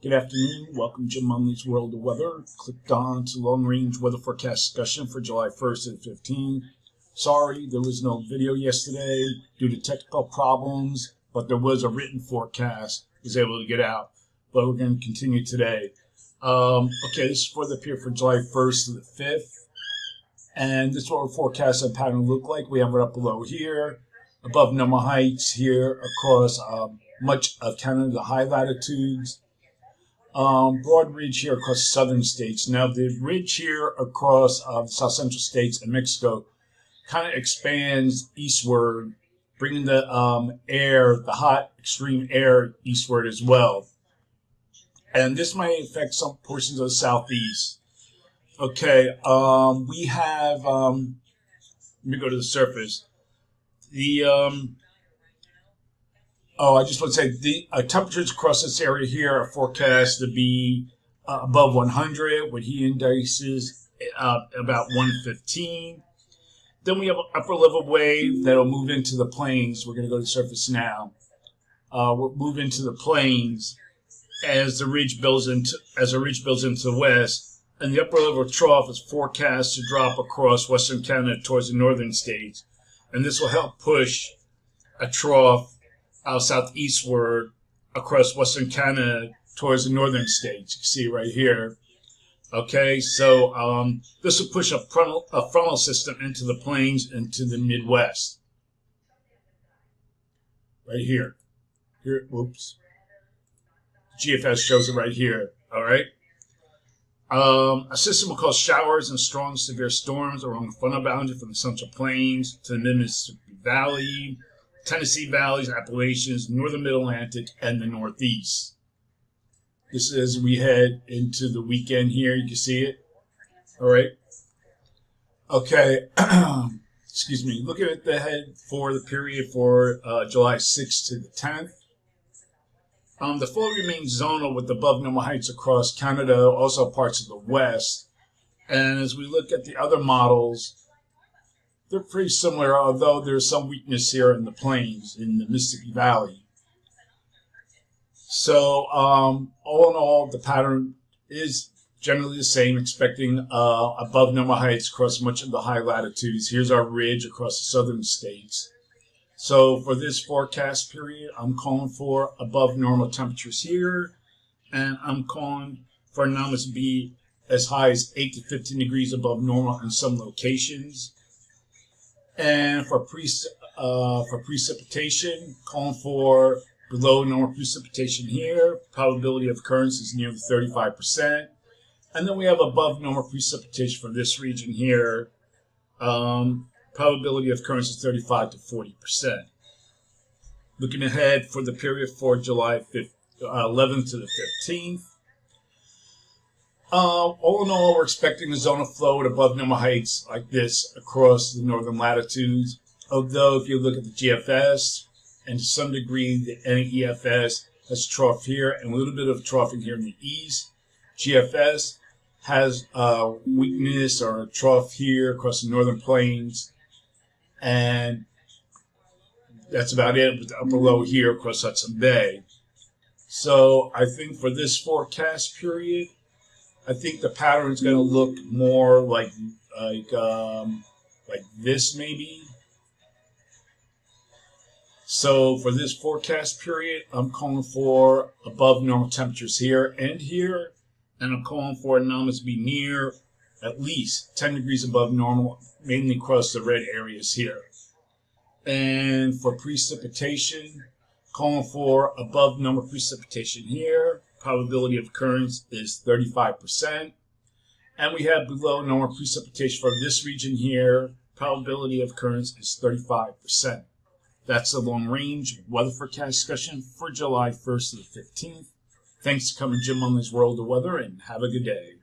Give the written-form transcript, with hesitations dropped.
Good afternoon. Welcome to Jim Munley's World of Weather. Clicked on to long-range weather forecast discussion for July 1st and 15th. Sorry, there was no video yesterday due to technical problems, but there was a written forecast. I was able to get out, but we're going to continue today. Okay, this is for the period for July 1st to the 5th, and this is what our forecast pattern look like. We have it up below here, above normal heights here across much of Canada, the high latitudes. Broad ridge here across southern states. Now the ridge here across the south central states and Mexico kind of expands eastward, bringing the the hot extreme air eastward as well. And this might affect some portions of the southeast. Okay, we have, let me go to the surface. I just want to say the temperatures across this area here are forecast to be above 100 with heat indices about 115. Then we have an upper level wave that'll move into the plains. We're going to go to the surface now. We'll move into the plains as the ridge builds into the west, and the upper level trough is forecast to drop across western Canada towards the northern states, and this will help push a trough southeastward across western Canada towards the northern states. You can see right here. Okay, so this will push a frontal system into the plains, into the Midwest. Right here. Whoops. GFS shows it right here. All right. A system will cause showers and strong severe storms along the frontal boundary from the Central Plains to the Mississippi Valley, Tennessee Valleys, Appalachians, northern Mid-Atlantic, and the Northeast. This is as we head into the weekend here. You can see it. All right. Okay. Excuse me. Looking at the head for the period for July 6th to the 10th. The flow remains zonal with above normal heights across Canada, also parts of the West. And as we look at the other models, they're pretty similar, although there's some weakness here in the plains, in the Mississippi Valley. So, all in all, the pattern is generally the same, expecting above normal heights across much of the high latitudes. Here's our ridge across the southern states. So, for this forecast period, I'm calling for above normal temperatures here, and I'm calling for anomalies to be as high as 8 to 15 degrees above normal in some locations. And for precipitation, calling for below normal precipitation here. Probability of occurrence is near 35%. And then we have above normal precipitation for this region here. Probability of occurrence is 35 to 40%. Looking ahead for the period for July 11th to the 15th. All in all, we're expecting a zone of flow at above normal heights like this across the northern latitudes. Although, if you look at the GFS, and to some degree the NEFS has a trough here and a little bit of troughing here in the east. GFS has weakness or a trough here across the northern plains. And that's about it with the upper low here across Hudson Bay. So I think for this forecast period, I think the pattern is going to look more like this maybe. So for this forecast period, I'm calling for above normal temperatures here, and I'm calling for anomalies to be near at least 10 degrees above normal, mainly across the red areas here. And for precipitation, calling for above normal precipitation here. Probability of occurrence is 35%. And we have below normal precipitation for this region here. Probability of occurrence is 35%. That's the long-range weather forecast discussion for July 1st to the 15th. Thanks for coming to Jim Munley's World of Weather, and have a good day.